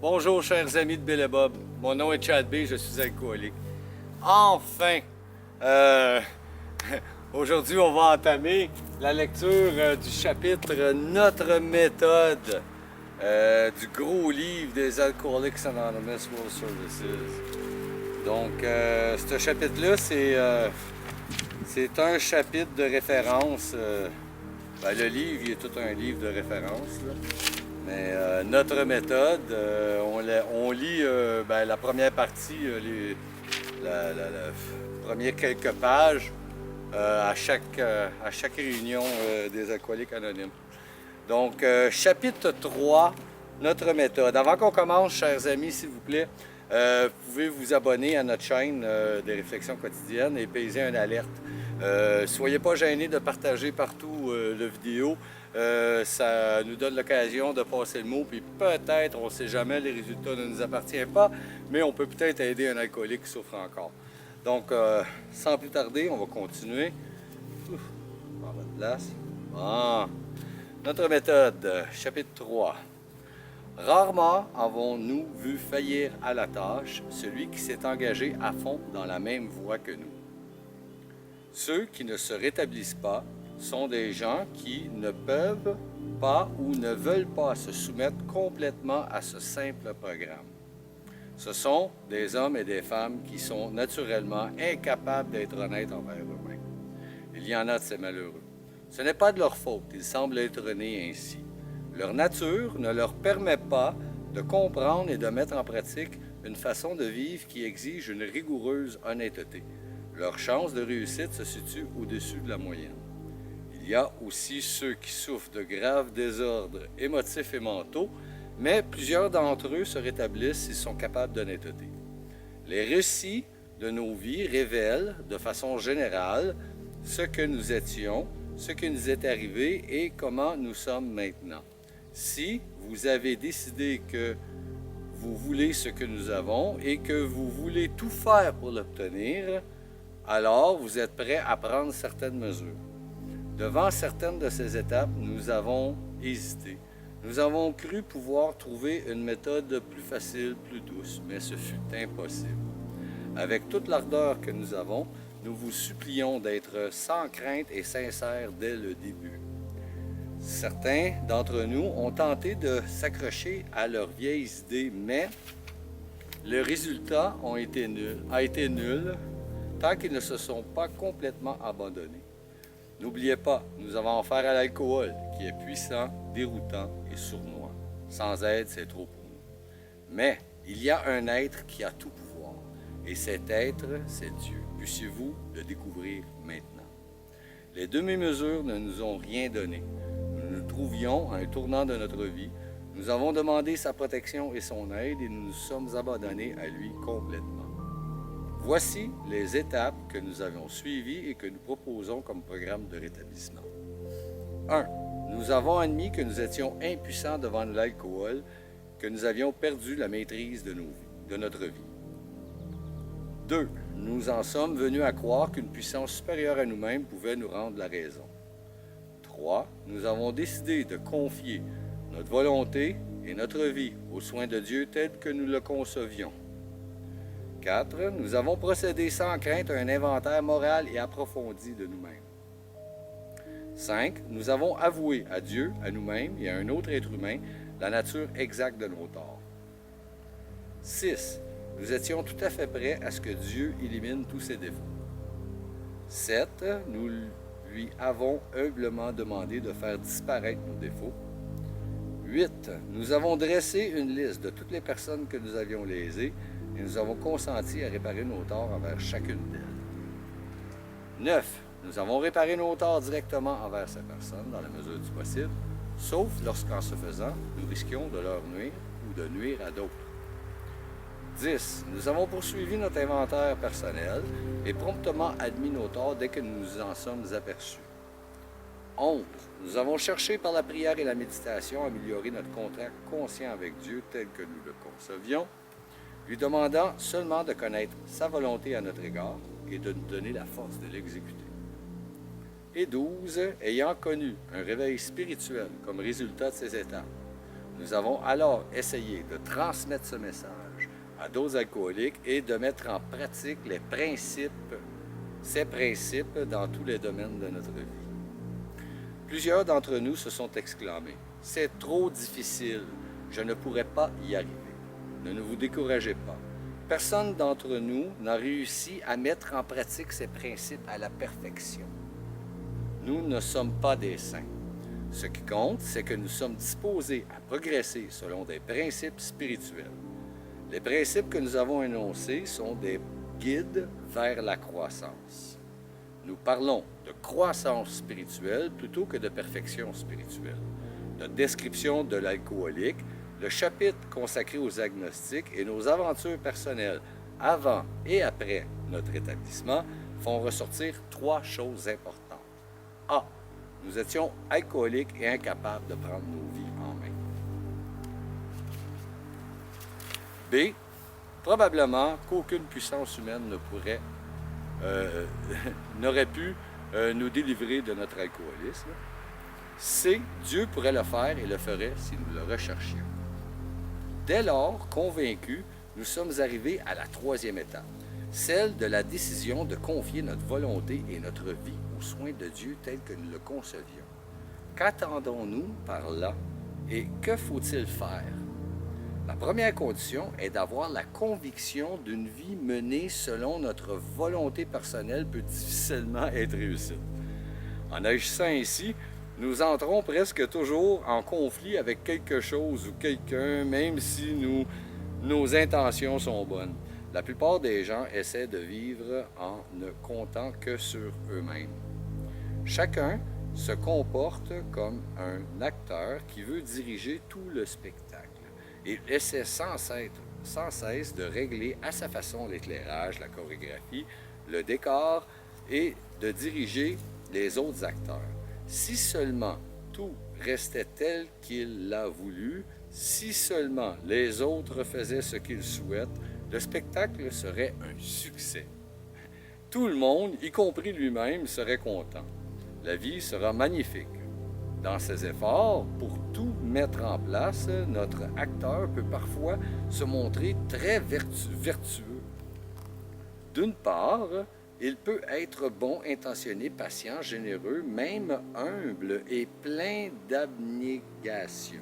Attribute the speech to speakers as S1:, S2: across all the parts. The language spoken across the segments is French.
S1: Bonjour chers amis de Bill et Bob, mon nom est Chad B, je suis alcoolique. Enfin, euh, aujourd'hui on va entamer la lecture du chapitre Notre méthode du gros livre des Alcoholics Anonymous World Services. Donc ce chapitre-là, c'est un chapitre de référence. Le livre, il est tout un livre de référence, là. Mais notre méthode, on lit la première partie, les premières quelques pages à chaque réunion des alcooliques anonymes. Donc, chapitre 3, notre méthode. Avant qu'on commence, chers amis, s'il vous plaît, vous pouvez vous abonner à notre chaîne des réflexions quotidiennes et payer une alerte. Soyez pas gênés de partager partout la vidéo. Ça nous donne l'occasion de passer le mot, puis peut-être, on ne sait jamais, les résultats ne nous appartiennent pas, mais on peut peut-être aider un alcoolique qui souffre encore. Donc, sans plus tarder, on va continuer. Ouf, prends votre place. Bon. Notre méthode, chapitre 3. Rarement avons-nous vu faillir à la tâche celui qui s'est engagé à fond dans la même voie que nous. Ceux qui ne se rétablissent pas sont des gens qui ne peuvent pas ou ne veulent pas se soumettre complètement à ce simple programme. Ce sont des hommes et des femmes qui sont naturellement incapables d'être honnêtes envers eux-mêmes. Il y en a de ces malheureux. Ce n'est pas de leur faute, ils semblent être nés ainsi. Leur nature ne leur permet pas de comprendre et de mettre en pratique une façon de vivre qui exige une rigoureuse honnêteté. Leur chance de réussite se situe au-dessus de la moyenne. Il y a aussi ceux qui souffrent de graves désordres émotifs et mentaux, mais plusieurs d'entre eux se rétablissent s'ils sont capables d'honnêteté. Les récits de nos vies révèlent, de façon générale, ce que nous étions, ce qui nous est arrivé et comment nous sommes maintenant. Si vous avez décidé que vous voulez ce que nous avons et que vous voulez tout faire pour l'obtenir, alors vous êtes prêt à prendre certaines mesures. Devant certaines de ces étapes, nous avons hésité. Nous avons cru pouvoir trouver une méthode plus facile, plus douce, mais ce fut impossible. Avec toute l'ardeur que nous avons, nous vous supplions d'être sans crainte et sincères dès le début. Certains d'entre nous ont tenté de s'accrocher à leurs vieilles idées, mais le résultat a été nul tant qu'ils ne se sont pas complètement abandonnés. N'oubliez pas, nous avons affaire à l'alcool, qui est puissant, déroutant et sournois. Sans aide, c'est trop pour nous. Mais il y a un être qui a tout pouvoir, et cet être, c'est Dieu. Puissiez-vous le découvrir maintenant. Les demi-mesures ne nous ont rien donné. Nous nous trouvions à un tournant de notre vie. Nous avons demandé sa protection et son aide, et nous nous sommes abandonnés à lui complètement. Voici les étapes que nous avons suivies et que nous proposons comme programme de rétablissement. 1. Nous avons admis que nous étions impuissants devant l'alcool, que nous avions perdu la maîtrise de notre vie. 2. Nous en sommes venus à croire qu'une puissance supérieure à nous-mêmes pouvait nous rendre la raison. 3. Nous avons décidé de confier notre volonté et notre vie aux soins de Dieu tels que nous le concevions. 4. Nous avons procédé sans crainte à un inventaire moral et approfondi de nous-mêmes. 5. Nous avons avoué à Dieu, à nous-mêmes et à un autre être humain la nature exacte de nos torts. 6. Nous étions tout à fait prêts à ce que Dieu élimine tous ses défauts. 7. Nous lui avons humblement demandé de faire disparaître nos défauts. 8. Nous avons dressé une liste de toutes les personnes que nous avions lésées et nous avons consenti à réparer nos torts envers chacune d'elles. 9. Nous avons réparé nos torts directement envers ces personnes dans la mesure du possible, sauf lorsqu'en ce faisant, nous risquions de leur nuire ou de nuire à d'autres. 10. Nous avons poursuivi notre inventaire personnel et promptement admis nos torts dès que nous nous en sommes aperçus. 11. Nous avons cherché par la prière et la méditation à améliorer notre contact conscient avec Dieu tel que nous le concevions, lui demandant seulement de connaître sa volonté à notre égard et de nous donner la force de l'exécuter. Et 12. Ayant connu un réveil spirituel comme résultat de ces étapes, Nous avons alors essayé de transmettre ce message à d'autres alcooliques et de mettre en pratique ces principes dans tous les domaines de notre vie. Plusieurs d'entre nous se sont exclamés « C'est trop difficile, je ne pourrai pas y arriver ». Ne vous découragez pas. Personne d'entre nous n'a réussi à mettre en pratique ces principes à la perfection. Nous ne sommes pas des saints. Ce qui compte, c'est que nous sommes disposés à progresser selon des principes spirituels. Les principes que nous avons énoncés sont des guides vers la croissance. Nous parlons de croissance spirituelle plutôt que de perfection spirituelle. Notre description de l'alcoolique, le chapitre consacré aux agnostiques et nos aventures personnelles avant et après notre établissement font ressortir 3 choses importantes. A. Nous étions alcooliques et incapables de prendre nos vies en main. B. Probablement qu'aucune puissance humaine n'aurait pu nous délivrer de notre alcoolisme. C. Dieu pourrait le faire et le ferait si nous le recherchions. Dès lors, convaincus, nous sommes arrivés à la 3e étape, celle de la décision de confier notre volonté et notre vie aux soins de Dieu tels que nous le concevions. Qu'attendons-nous par là et que faut-il faire? La première condition est d'avoir la conviction d'une vie menée selon notre volonté personnelle peut difficilement être réussie. En agissant ainsi, nous entrons presque toujours en conflit avec quelque chose ou quelqu'un, même si nos intentions sont bonnes. La plupart des gens essaient de vivre en ne comptant que sur eux-mêmes. Chacun se comporte comme un acteur qui veut diriger tout le spectacle. Il essaie sans cesse de régler à sa façon l'éclairage, la chorégraphie, le décor et de diriger les autres acteurs. Si seulement tout restait tel qu'il l'a voulu, si seulement les autres faisaient ce qu'ils souhaitent, le spectacle serait un succès. Tout le monde, y compris lui-même, serait content. La vie sera magnifique. Dans ses efforts pour tout mettre en place, notre acteur peut parfois se montrer très vertueux. D'une part, il peut être bon, intentionné, patient, généreux, même humble et plein d'abnégation.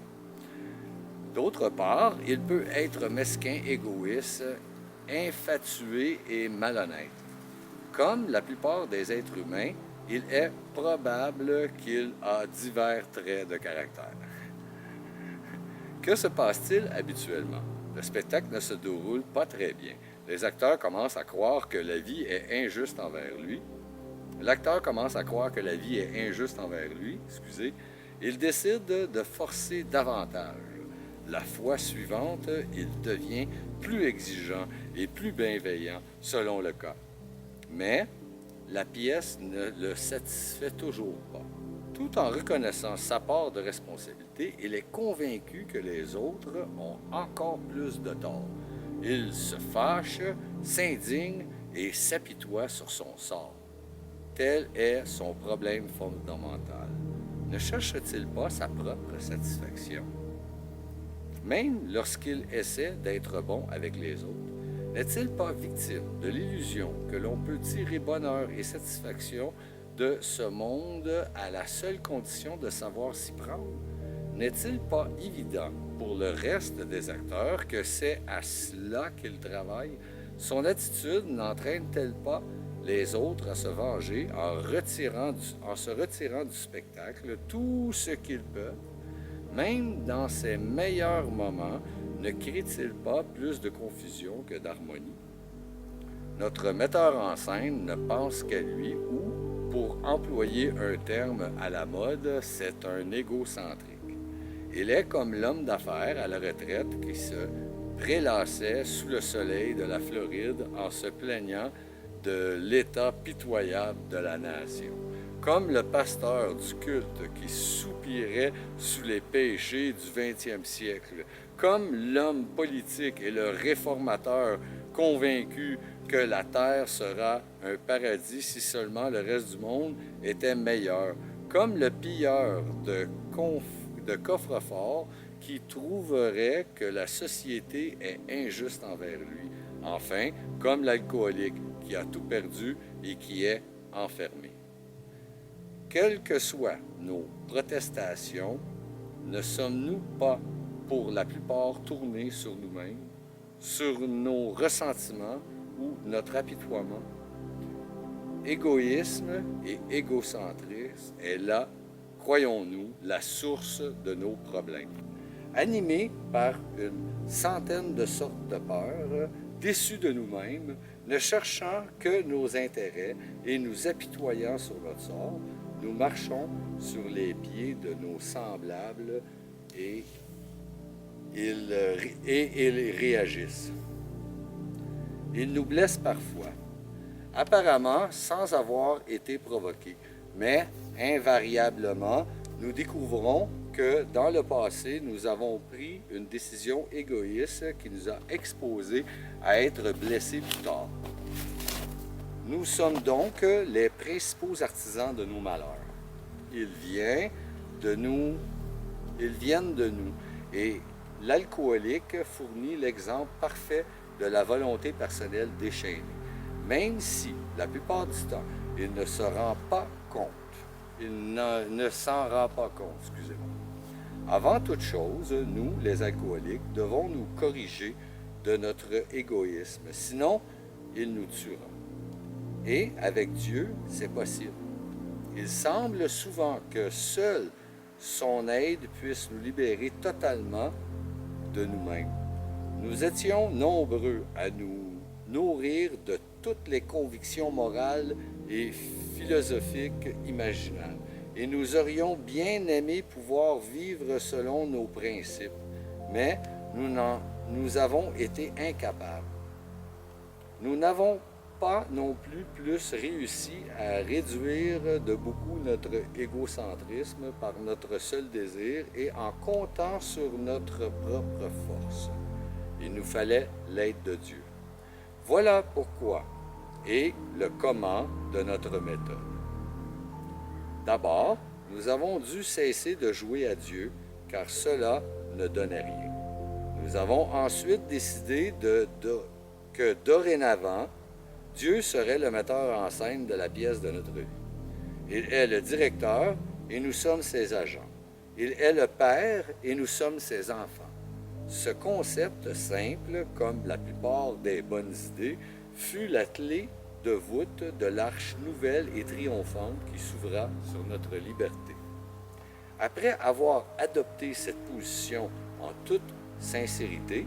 S1: D'autre part, il peut être mesquin, égoïste, infatué et malhonnête. Comme la plupart des êtres humains, il est probable qu'il a divers traits de caractère. Que se passe-t-il habituellement? Le spectacle ne se déroule pas très bien. Les acteurs commencent à croire que la vie est injuste envers lui. L'acteur commence à croire que la vie est injuste envers lui, Il décide de forcer davantage. La fois suivante, il devient plus exigeant et plus bienveillant selon le cas. Mais la pièce ne le satisfait toujours pas. Tout en reconnaissant sa part de responsabilité, il est convaincu que les autres ont encore plus de tort. Il se fâche, s'indigne et s'apitoie sur son sort. Tel est son problème fondamental. Ne cherche-t-il pas sa propre satisfaction? Même lorsqu'il essaie d'être bon avec les autres, n'est-il pas victime de l'illusion que l'on peut tirer bonheur et satisfaction de ce monde à la seule condition de savoir s'y prendre? N'est-il pas évident pour le reste des acteurs que c'est à cela qu'il travaille? Son attitude n'entraîne-t-elle pas les autres à se venger en se retirant du spectacle tout ce qu'ils peuvent? Même dans ses meilleurs moments, ne crée-t-il pas plus de confusion que d'harmonie? Notre metteur en scène ne pense qu'à lui ou, pour employer un terme à la mode, c'est un égocentrique. Il est comme l'homme d'affaires à la retraite qui se prélassait sous le soleil de la Floride en se plaignant de l'état pitoyable de la nation. Comme le pasteur du culte qui soupirait sous les péchés du 20e siècle, comme l'homme politique et le réformateur convaincu que la terre sera un paradis si seulement le reste du monde était meilleur, comme le pilleur de coffre-fort qui trouverait que la société est injuste envers lui. Enfin, comme l'alcoolique qui a tout perdu et qui est enfermé. Quelles que soient nos protestations, ne sommes-nous pas pour la plupart tournés sur nous-mêmes, sur nos ressentiments ou notre apitoiement? Égoïsme et égocentrisme est là, croyons-nous, la source de nos problèmes. Animés par une centaine de sortes de peurs, déçus de nous-mêmes, ne cherchant que nos intérêts et nous apitoyant sur notre sort, nous marchons sur les pieds de nos semblables et ils réagissent. Ils nous blessent parfois, apparemment sans avoir été provoqués, mais invariablement, nous découvrons que dans le passé, nous avons pris une décision égoïste qui nous a exposés à être blessés plus tard. Nous sommes donc les principaux artisans de nos malheurs. Ils viennent de nous. Et l'alcoolique fournit l'exemple parfait de la volonté personnelle déchaînée. Même si, la plupart du temps, il ne se rend pas compte. Il ne s'en rend pas compte, excusez-moi. Avant toute chose, nous, les alcooliques, devons nous corriger de notre égoïsme. Sinon, il nous tuera. Et avec Dieu, c'est possible. Il semble souvent que seule son aide puisse nous libérer totalement de nous-mêmes. Nous étions nombreux à nous nourrir de toutes les convictions morales et philosophiques imaginables, et nous aurions bien aimé pouvoir vivre selon nos principes, mais nous avons été incapables. Nous n'avons pas non plus réussi à réduire de beaucoup notre égocentrisme par notre seul désir et en comptant sur notre propre force. Il nous fallait l'aide de Dieu. Voilà pourquoi et le comment de notre méthode. D'abord, nous avons dû cesser de jouer à Dieu, car cela ne donnait rien. Nous avons ensuite décidé que dorénavant, Dieu serait le metteur en scène de la pièce de notre vie. Il est le directeur et nous sommes ses agents. Il est le Père et nous sommes ses enfants. Ce concept simple, comme la plupart des bonnes idées, fut la clé de voûte de l'arche nouvelle et triomphante qui s'ouvra sur notre liberté. Après avoir adopté cette position en toute sincérité,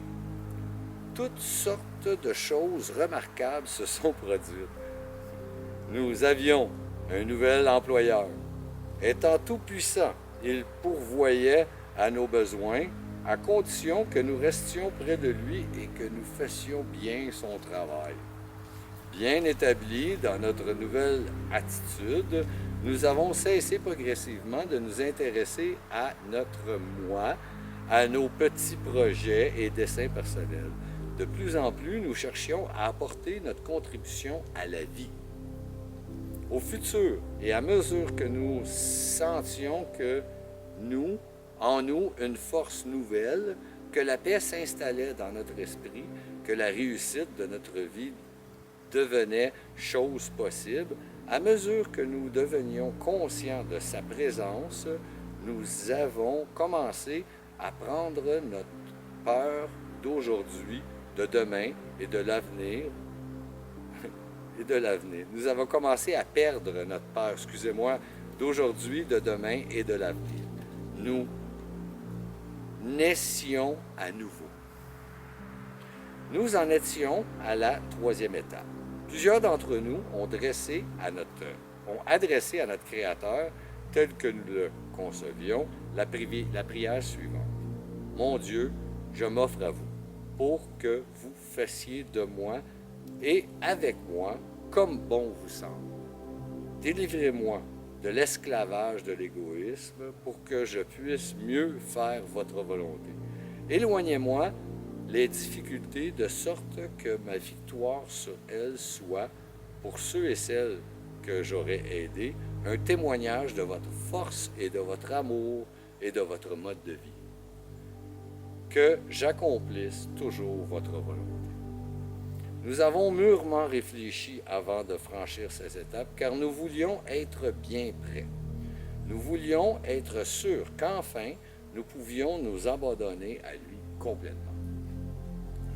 S1: toutes sortes de choses remarquables se sont produites. Nous avions un nouvel employeur. Étant tout puissant, il pourvoyait à nos besoins à condition que nous restions près de lui et que nous fassions bien son travail. Bien établis dans notre nouvelle attitude, nous avons cessé progressivement de nous intéresser à notre moi, à nos petits projets et desseins personnels. De plus en plus, nous cherchions à apporter notre contribution à la vie, au futur, et à mesure que nous sentions que en nous, une force nouvelle, que la paix s'installait dans notre esprit, que la réussite de notre vie devenait chose possible, à mesure que nous devenions conscients de sa présence, nous avons commencé à prendre notre peur d'aujourd'hui, de demain et de l'avenir. Nous avons commencé à perdre notre peur, d'aujourd'hui, de demain et de l'avenir. Nous naissions à nouveau. Nous en étions à la troisième étape. Plusieurs d'entre nous ont adressé à notre Créateur, tel que nous le concevions, la prière suivante. Mon Dieu, je m'offre à vous, pour que vous fassiez de moi et avec moi comme bon vous semble. Délivrez-moi de l'esclavage de l'égoïsme pour que je puisse mieux faire votre volonté. Éloignez-moi les difficultés de sorte que ma victoire sur elles soit, pour ceux et celles que j'aurai aidés, un témoignage de votre force et de votre amour et de votre mode de vie.
S2: que j'accomplisse toujours votre volonté. Nous avons mûrement réfléchi avant de franchir ces étapes, car nous voulions être bien prêts. Nous voulions être sûrs qu'enfin, nous pouvions nous abandonner à lui complètement.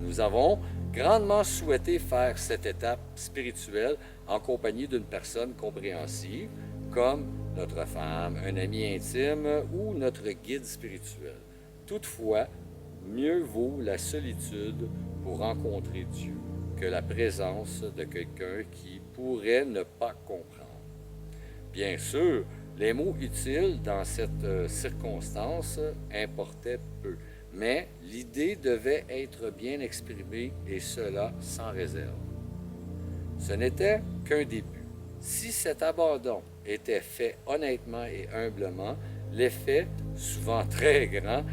S2: Nous avons grandement souhaité faire cette étape spirituelle en compagnie d'une personne compréhensive, comme notre femme, un ami intime ou notre guide spirituel. Toutefois, mieux vaut la solitude pour rencontrer Dieu que la présence de quelqu'un qui pourrait ne pas comprendre. Bien sûr, les mots utiles dans cette circonstance importaient peu, mais l'idée devait être bien exprimée et cela sans réserve. Ce n'était qu'un début. Si cet abandon était fait honnêtement et humblement, l'effet, souvent très grand,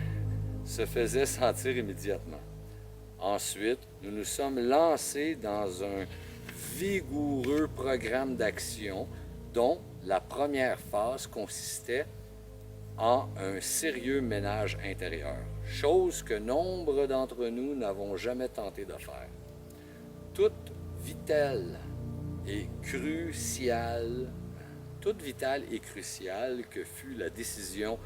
S2: se faisait sentir immédiatement. Ensuite, nous nous sommes lancés dans un vigoureux programme d'action dont la première phase consistait en un sérieux ménage intérieur, chose que nombre d'entre nous n'avons jamais tenté de faire. Toute vitale et cruciale que fut la décision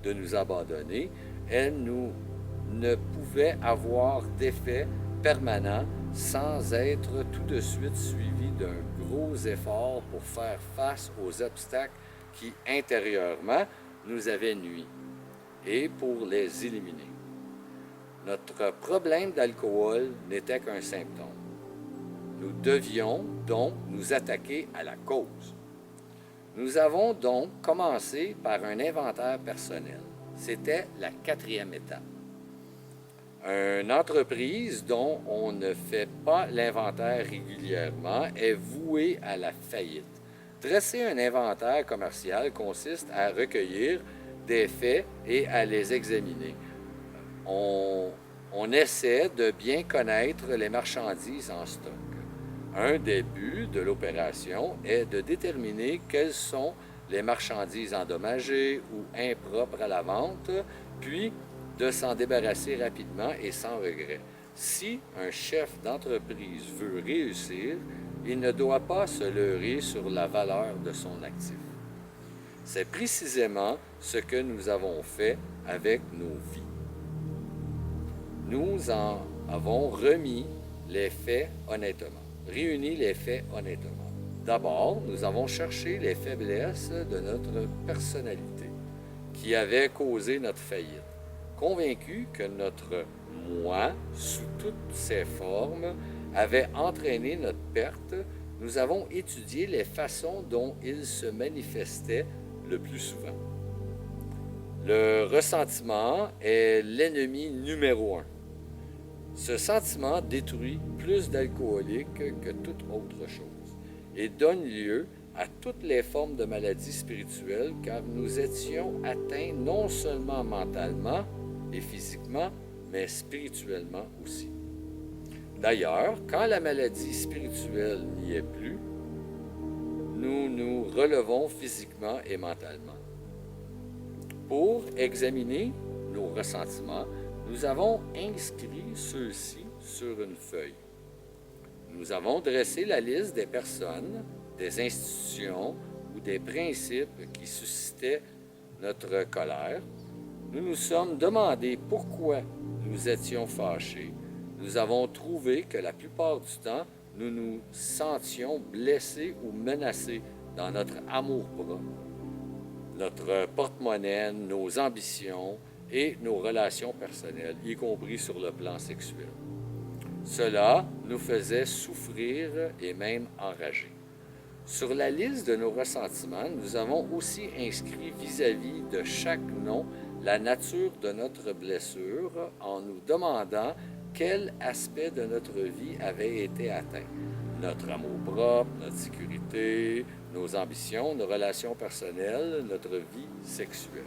S2: de nous abandonner, elle ne pouvait avoir d'effet permanent sans être tout de suite suivi d'un gros effort pour faire face aux obstacles qui, intérieurement, nous avaient nui et pour les éliminer. Notre problème d'alcool n'était qu'un symptôme. Nous devions donc nous attaquer à la cause. Nous avons donc commencé par un inventaire personnel. C'était la 4e étape. Une entreprise dont on ne fait pas l'inventaire régulièrement est vouée à la faillite. Dresser un inventaire commercial consiste à recueillir des faits et à les examiner. On essaie de bien connaître les marchandises en stock. Un des buts de l'opération est de déterminer quelles sont les marchandises endommagées ou impropres à la vente, puis de s'en débarrasser rapidement et sans regret. Si un chef d'entreprise veut réussir, il ne doit pas se leurrer sur la valeur de son actif. C'est précisément ce que nous avons fait avec nos vies. Nous en avons réuni les faits honnêtement. D'abord, nous avons cherché les faiblesses de notre personnalité qui avaient causé notre faillite. Convaincus que notre moi, sous toutes ses formes, avait entraîné notre perte, nous avons étudié les façons dont il se manifestait le plus souvent. Le ressentiment est l'ennemi numéro 1. Ce sentiment détruit plus d'alcooliques que toute autre chose et donne lieu à toutes les formes de maladies spirituelles car nous étions atteints non seulement mentalement et physiquement, mais spirituellement aussi. D'ailleurs, quand la maladie spirituelle n'y est plus, nous nous relevons physiquement et mentalement. Pour examiner nos ressentiments, nous avons inscrit ceux-ci sur une feuille. Nous avons dressé la liste des personnes, des institutions ou des principes qui suscitaient notre colère. Nous nous sommes demandé pourquoi nous étions fâchés. Nous avons trouvé que la plupart du temps, nous nous sentions blessés ou menacés dans notre amour-propre, notre porte-monnaie, nos ambitions et nos relations personnelles, y compris sur le plan sexuel. Cela nous faisait souffrir et même enrager. Sur la liste de nos ressentiments, nous avons aussi inscrit vis-à-vis de chaque nom la nature de notre blessure en nous demandant quel aspect de notre vie avait été atteint. Notre amour-propre, notre sécurité, nos ambitions, nos relations personnelles, notre vie sexuelle.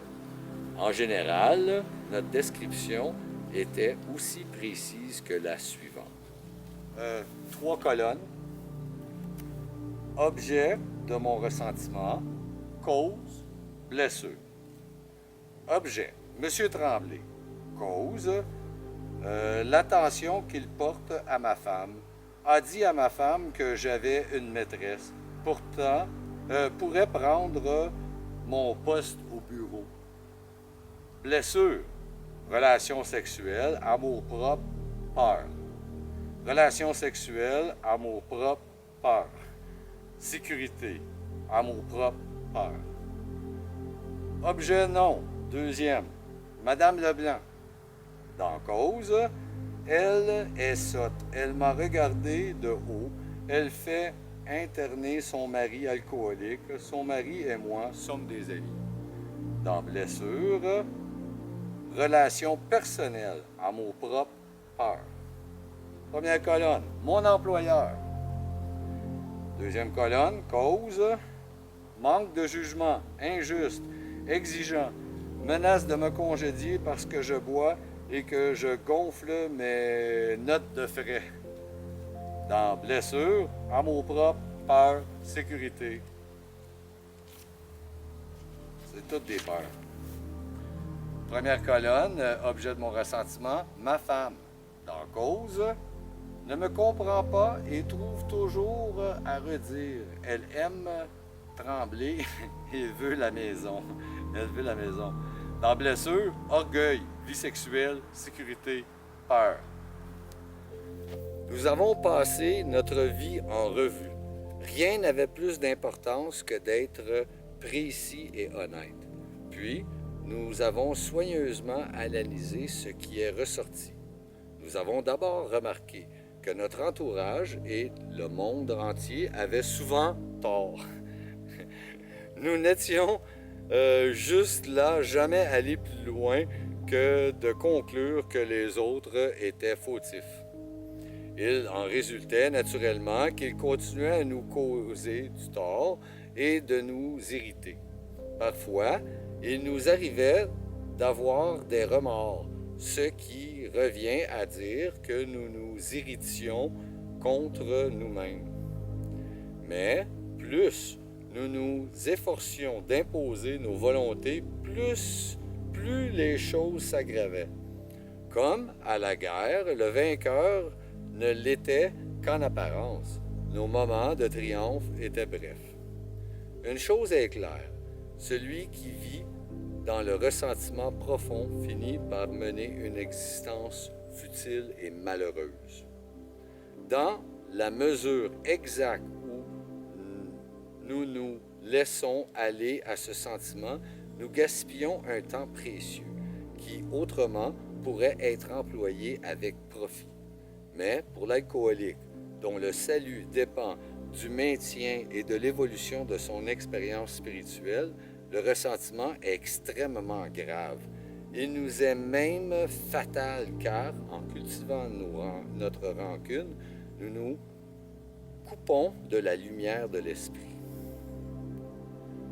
S2: En général, notre description était aussi précise que la suivante. 3 colonnes. Objet de mon ressentiment, cause, blessure. Objet, Monsieur Tremblay. Cause, l'attention qu'il porte à ma femme, a dit à ma femme que j'avais une maîtresse, pourtant pourrait prendre mon poste au bureau. Blessure, relation sexuelle, amour-propre, peur. Relation sexuelle, amour-propre, peur. Sécurité, amour-propre, peur. Objet non, deuxième, Madame Leblanc. Dans cause, elle est sotte. Elle m'a regardé de haut. Elle fait interner son mari alcoolique. Son mari et moi sommes des amis. Dans blessure, relation personnelle, amour-propre, peur. Première colonne, mon employeur. Deuxième colonne, cause, manque de jugement, injuste, exigeant, menace de me congédier parce que je bois et que je gonfle mes notes de frais. Dans blessure, amour-propre, peur, sécurité. C'est toutes des peurs. Première colonne, objet de mon ressentiment, ma femme. Dans cause, ne me comprend pas et trouve toujours à redire. Elle aime trembler et veut la maison. Elle veut la maison. Dans blessure, orgueil, vie sexuelle, sécurité, peur. Nous avons passé notre vie en revue. Rien n'avait plus d'importance que d'être précis et honnête. Puis, nous avons soigneusement analysé ce qui est ressorti. Nous avons d'abord remarqué que notre entourage et le monde entier avaient souvent tort. Nous n'étions juste là, jamais allés plus loin que de conclure que les autres étaient fautifs. Il en résultait naturellement qu'ils continuaient à nous causer du tort et de nous irriter. Parfois, il nous arrivait d'avoir des remords, ce qui revient à dire que nous nous irritions contre nous-mêmes. Mais plus nous nous efforcions d'imposer nos volontés, plus les choses s'aggravaient. Comme à la guerre, le vainqueur ne l'était qu'en apparence. Nos moments de triomphe étaient brefs. Une chose est claire, celui qui vit dans le ressentiment profond finit par mener une existence futile et malheureuse. Dans la mesure exacte où nous nous laissons aller à ce sentiment, nous gaspillons un temps précieux qui, autrement, pourrait être employé avec profit. Mais pour l'alcoolique, dont le salut dépend du maintien et de l'évolution de son expérience spirituelle, le ressentiment est extrêmement grave. Il nous est même fatal car, en cultivant notre rancune, nous nous coupons de la lumière de l'esprit.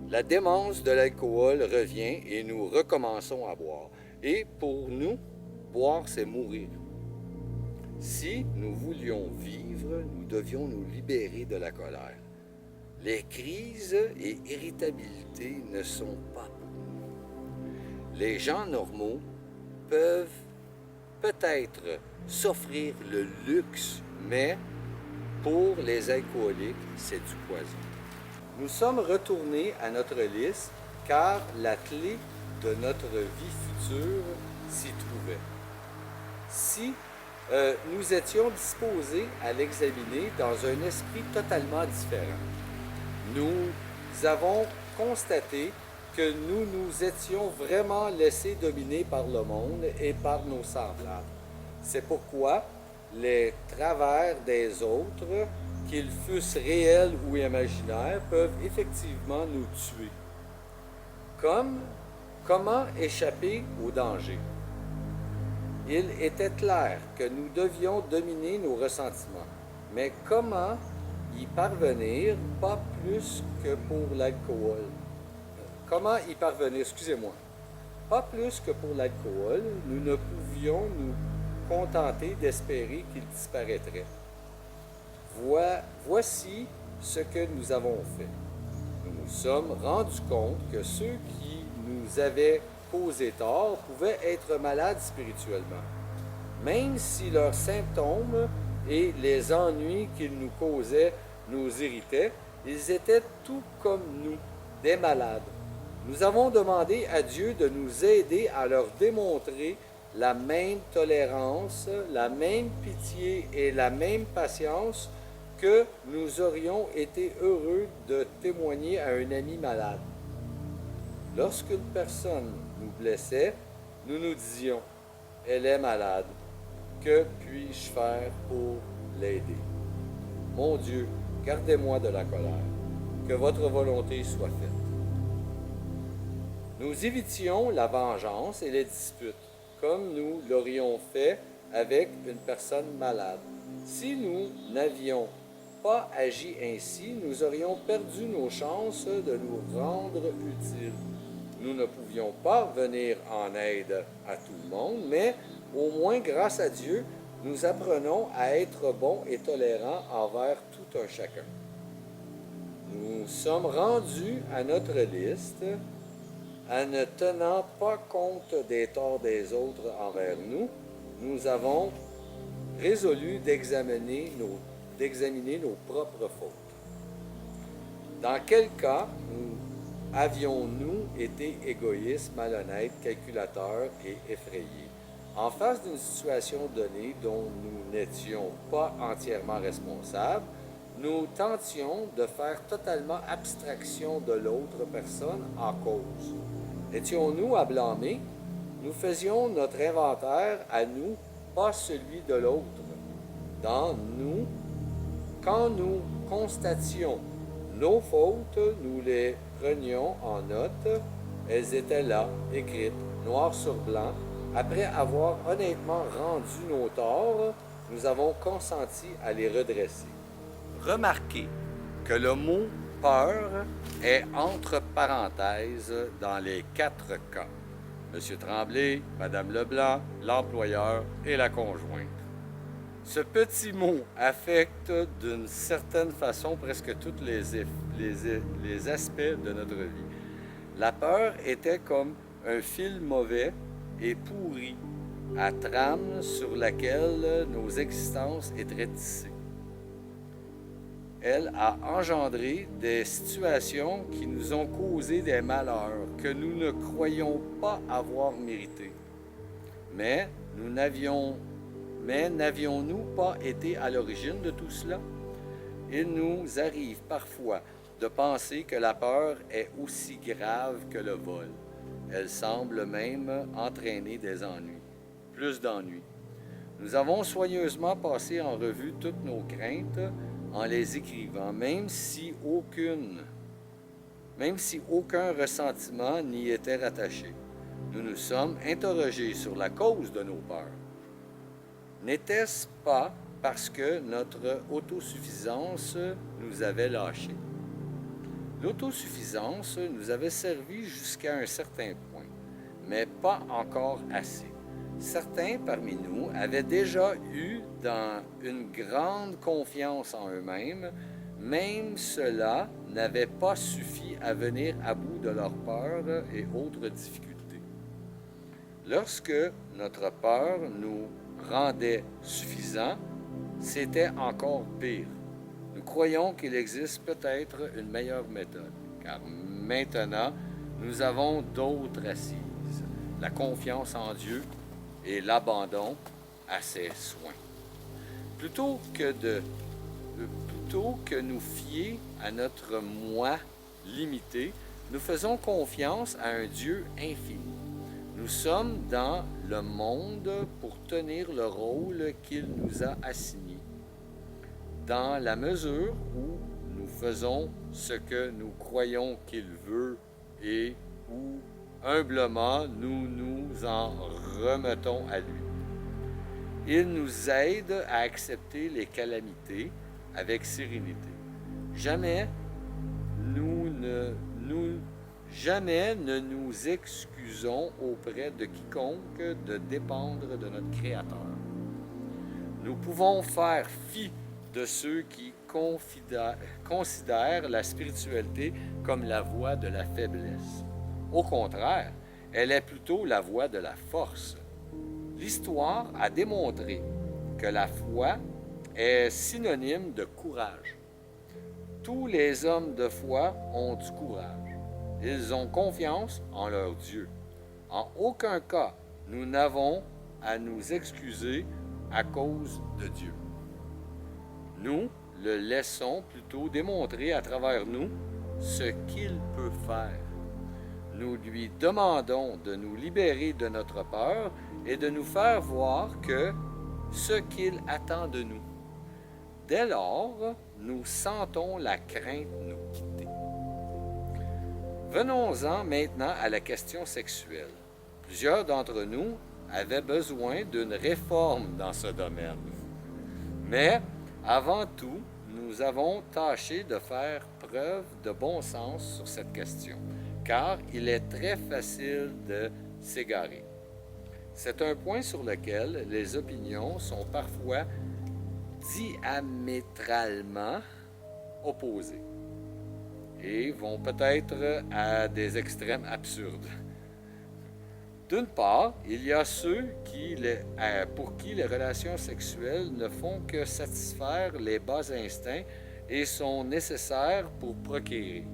S2: La démence de l'alcool revient et nous recommençons à boire. Et pour nous, boire, c'est mourir. Si nous voulions vivre, nous devions nous libérer de la colère. Les crises et irritabilités ne sont pas pour nous. Les gens normaux peuvent peut-être s'offrir le luxe, mais pour les alcooliques, c'est du poison. Nous sommes retournés à notre liste car la clé de notre vie future s'y trouvait. Si nous étions disposés à l'examiner dans un esprit totalement différent, nous avons constaté que nous nous étions vraiment laissés dominer par le monde et par nos semblables. C'est pourquoi les travers des autres, qu'ils fussent réels ou imaginaires, peuvent effectivement nous tuer. Comment échapper au danger? Il était clair que nous devions dominer nos ressentiments, mais comment y parvenir, pas plus que pour l'alcool. Comment y parvenir, excusez-moi, pas plus que pour l'alcool, nous ne pouvions nous contenter d'espérer qu'il disparaîtrait. Voici ce que nous avons fait. Nous nous sommes rendus compte que ceux qui nous avaient causé tort pouvaient être malades spirituellement. même si leurs symptômes et les ennuis qu'ils nous causaient nous irritaient, ils étaient tout comme nous, des malades. Nous avons demandé à Dieu de nous aider à leur démontrer la même tolérance, la même pitié et la même patience que nous aurions été heureux de témoigner à un ami malade. Lorsqu'une personne nous blessait, nous nous disions, « Elle est malade. Que puis-je faire pour l'aider? » Mon Dieu, gardez-moi de la colère. Que votre volonté soit faite. Nous évitions la vengeance et les disputes, comme nous l'aurions fait avec une personne malade. Si nous n'avions pas agi ainsi, nous aurions perdu nos chances de nous rendre utiles. Nous ne pouvions pas venir en aide à tout le monde, mais au moins grâce à Dieu, nous apprenons à être bons et tolérants envers tout un chacun. Nous sommes rendus à notre liste en ne tenant pas compte des torts des autres envers nous. Nous avons résolu d'examiner nos propres fautes. Dans quel cas avions-nous été égoïstes, malhonnêtes, calculateurs et effrayés? En face d'une situation donnée dont nous n'étions pas entièrement responsables, nous tentions de faire totalement abstraction de l'autre personne en cause. Étions-nous à blâmer? Nous faisions notre inventaire à nous, pas celui de l'autre. Quand nous constations nos fautes, nous les prenions en note. Elles étaient là, écrites, noir sur blanc. Après avoir honnêtement rendu nos torts, nous avons consenti à les redresser. Remarquez que le mot « peur » est entre parenthèses dans les 4 cas. M. Tremblay, Mme Leblanc, l'employeur et la conjointe. Ce petit mot affecte d'une certaine façon presque tous les aspects de notre vie. La peur était comme un fil mauvais et pourri à trame sur laquelle nos existences étaient tissées. Elle a engendré des situations qui nous ont causé des malheurs que nous ne croyions pas avoir mérités. Mais n'avions-nous pas été à l'origine de tout cela? Il nous arrive parfois de penser que la peur est aussi grave que le vol. Elle semble même entraîner des ennuis, plus d'ennuis. Nous avons soigneusement passé en revue toutes nos craintes en les écrivant, même si aucun ressentiment n'y était rattaché. Nous nous sommes interrogés sur la cause de nos peurs. N'était-ce pas parce que notre autosuffisance nous avait lâchés? L'autosuffisance nous avait servi jusqu'à un certain point, mais pas encore assez. Certains parmi nous avaient déjà eu dans une grande confiance en eux-mêmes, même cela n'avait pas suffi à venir à bout de leurs peurs et autres difficultés. Lorsque notre peur nous rendait suffisants, c'était encore pire. Nous croyons qu'il existe peut-être une meilleure méthode, car maintenant, nous avons d'autres assises, la confiance en Dieu et l'abandon à ses soins. Plutôt que nous fier à notre moi limité, nous faisons confiance à un Dieu infini. Nous sommes dans le monde pour tenir le rôle qu'il nous a assigné. Dans la mesure où nous faisons ce que nous croyons qu'il veut et où humblement nous nous en remettons à lui. Il nous aide à accepter les calamités avec sérénité. Jamais ne nous excusons auprès de quiconque de dépendre de notre Créateur. Nous pouvons faire fi de ceux qui considèrent la spiritualité comme la voie de la faiblesse. Au contraire, elle est plutôt la voie de la force. L'histoire a démontré que la foi est synonyme de courage. Tous les hommes de foi ont du courage. Ils ont confiance en leur Dieu. En aucun cas, nous n'avons à nous excuser à cause de Dieu. Nous le laissons plutôt démontrer à travers nous ce qu'il peut faire. Nous lui demandons de nous libérer de notre peur et de nous faire voir que ce qu'il attend de nous. Dès lors, nous sentons la crainte nous quitter. Venons-en maintenant à la question sexuelle. Plusieurs d'entre nous avaient besoin d'une réforme dans ce domaine. Mais, avant tout, nous avons tâché de faire preuve de bon sens sur cette question, car il est très facile de s'égarer. C'est un point sur lequel les opinions sont parfois diamétralement opposées et vont peut-être à des extrêmes absurdes. D'une part, il y a ceux pour qui les relations sexuelles ne font que satisfaire les bas instincts et sont nécessaires pour procréer.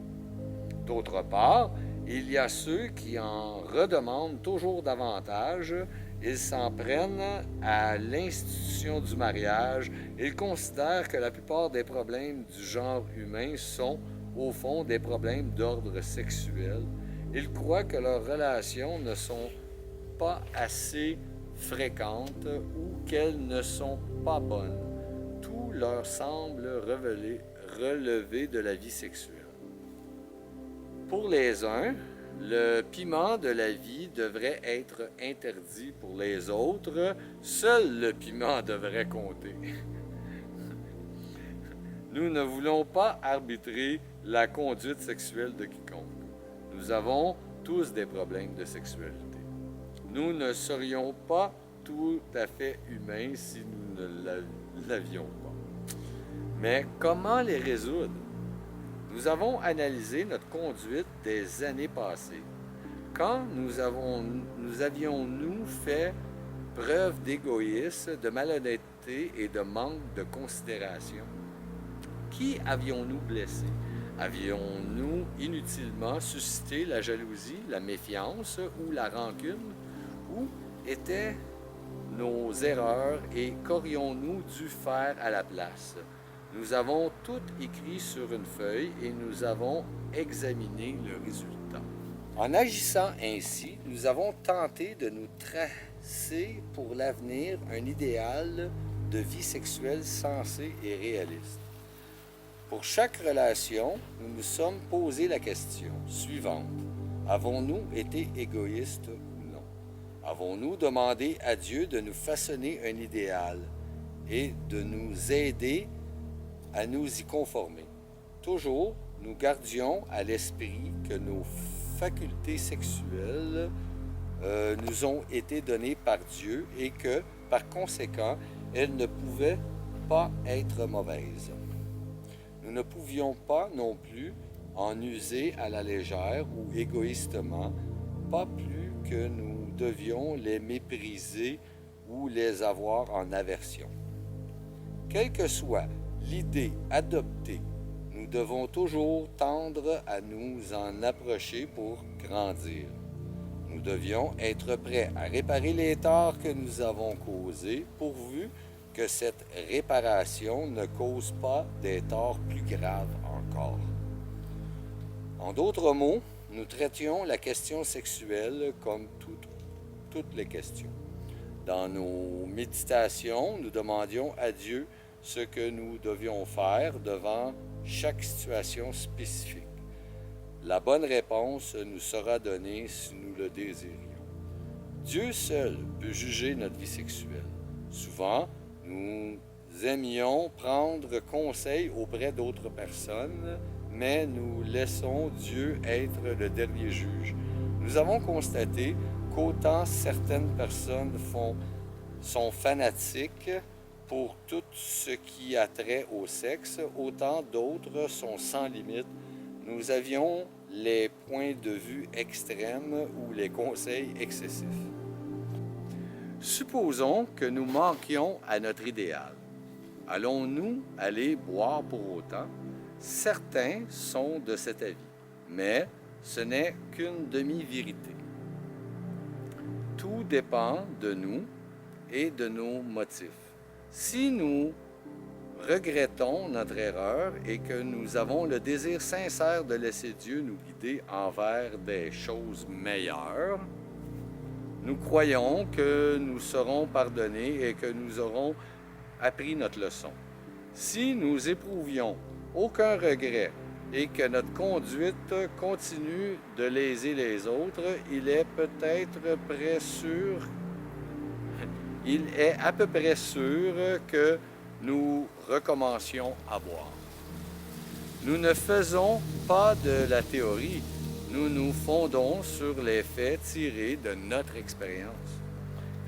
S2: D'autre part, il y a ceux qui en redemandent toujours davantage. Ils s'en prennent à l'institution du mariage. Ils considèrent que la plupart des problèmes du genre humain sont, au fond, des problèmes d'ordre sexuel. Ils croient que leurs relations ne sont pas assez fréquentes ou qu'elles ne sont pas bonnes. Tout leur semble relever de la vie sexuelle. Pour les uns, le piment de la vie devrait être interdit. Pour les autres, seul le piment devrait compter. Nous ne voulons pas arbitrer la conduite sexuelle de quiconque. Nous avons tous des problèmes de sexualité. Nous ne serions pas tout à fait humains si nous ne l'avions pas. Mais comment les résoudre? Nous avons analysé notre conduite des années passées. Quand nous avions-nous fait preuve d'égoïsme, de malhonnêteté et de manque de considération? Qui avions-nous blessé? Avions-nous inutilement suscité la jalousie, la méfiance ou la rancune? Où étaient nos erreurs et qu'aurions-nous dû faire à la place? Nous avons tout écrit sur une feuille et nous avons examiné le résultat. En agissant ainsi, nous avons tenté de nous tracer pour l'avenir un idéal de vie sexuelle sensé et réaliste. Pour chaque relation, nous nous sommes posé la question suivante. Avons-nous été égoïstes ou non? Avons-nous demandé à Dieu de nous façonner un idéal et de nous aider à nous y conformer? Toujours, nous gardions à l'esprit que nos facultés sexuelles nous ont été données par Dieu et que, par conséquent, elles ne pouvaient pas être mauvaises. Nous ne pouvions pas non plus en user à la légère ou égoïstement, pas plus que nous devions les mépriser ou les avoir en aversion. Quelle que soit l'idée adoptée, nous devons toujours tendre à nous en approcher pour grandir. Nous devions être prêts à réparer les torts que nous avons causés, pourvu que cette réparation ne cause pas des torts plus graves encore. En d'autres mots, nous traitions la question sexuelle comme toutes les questions. Dans nos méditations, nous demandions à Dieu ce que nous devions faire devant chaque situation spécifique. La bonne réponse nous sera donnée si nous le désirions. Dieu seul peut juger notre vie sexuelle. Souvent, nous aimions prendre conseil auprès d'autres personnes, mais nous laissons Dieu être le dernier juge. Nous avons constaté qu'autant certaines personnes sont fanatiques pour tout ce qui a trait au sexe, autant d'autres sont sans limite. Nous avions les points de vue extrêmes ou les conseils excessifs.
S1: Supposons que nous manquions à notre idéal. Allons-nous aller boire pour autant? Certains sont de cet avis, mais ce n'est qu'une demi-vérité. Tout dépend de nous et de nos motifs. Si nous regrettons notre erreur et que nous avons le désir sincère de laisser Dieu nous guider envers des choses meilleures, nous croyons que nous serons pardonnés et que nous aurons appris notre leçon. Si nous éprouvions aucun regret et que notre conduite continue de léser les autres, il est à peu près sûr que nous recommencions à boire. Nous ne faisons pas de la théorie, nous nous fondons sur les faits tirés de notre expérience.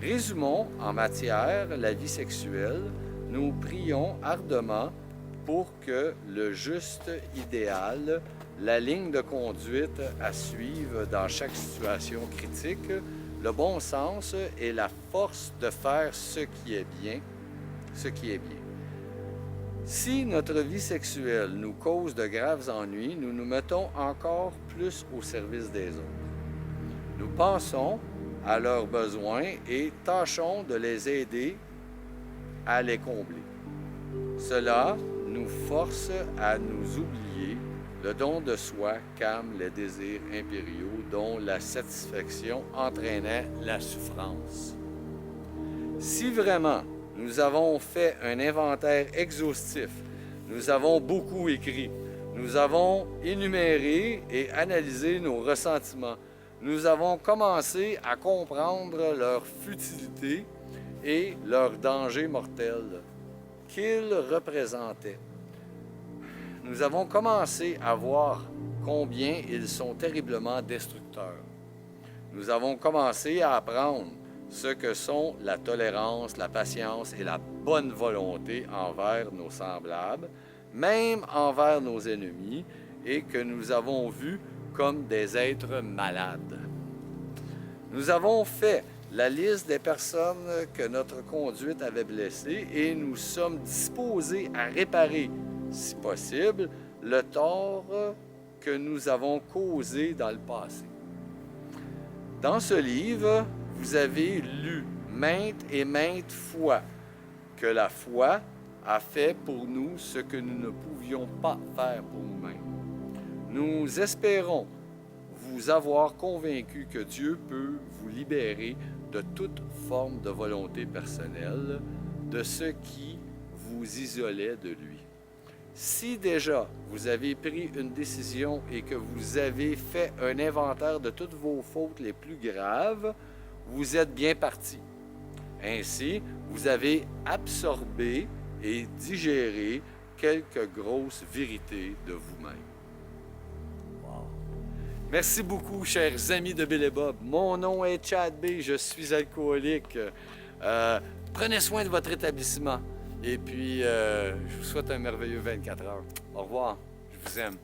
S1: Résumons en matière la vie sexuelle, nous prions ardemment pour que le juste idéal, la ligne de conduite à suivre dans chaque situation critique, le bon sens et la force de faire ce qui est bien. Si notre vie sexuelle nous cause de graves ennuis, nous nous mettons encore plus au service des autres. Nous pensons à leurs besoins et tâchons de les aider à les combler. Cela nous force à nous oublier. Le don de soi calme les désirs impériaux dont la satisfaction entraînait la souffrance. Si vraiment nous avons fait un inventaire exhaustif, nous avons beaucoup écrit, nous avons énuméré et analysé nos ressentiments, nous avons commencé à comprendre leur futilité et leur danger mortel qu'ils représentaient. Nous avons commencé à voir combien ils sont terriblement destructeurs. Nous avons commencé à apprendre ce que sont la tolérance, la patience et la bonne volonté envers nos semblables, même envers nos ennemis, et que nous avons vus comme des êtres malades. Nous avons fait la liste des personnes que notre conduite avait blessées et nous sommes disposés à réparer, si possible, le tort que nous avons causé dans le passé. Dans ce livre, vous avez lu maintes et maintes fois que la foi a fait pour nous ce que nous ne pouvions pas faire pour nous-mêmes. Nous espérons vous avoir convaincu que Dieu peut vous libérer de toute forme de volonté personnelle, de ce qui vous isolait de lui. Si déjà vous avez pris une décision et que vous avez fait un inventaire de toutes vos fautes les plus graves, vous êtes bien parti. Ainsi, vous avez absorbé et digéré quelques grosses vérités de vous-même. Wow. Merci beaucoup, chers amis de Bill et Bob. Mon nom est Chad B. Je suis alcoolique. Prenez soin de votre établissement. Et puis, je vous souhaite un merveilleux 24 heures. Au revoir. Je vous aime.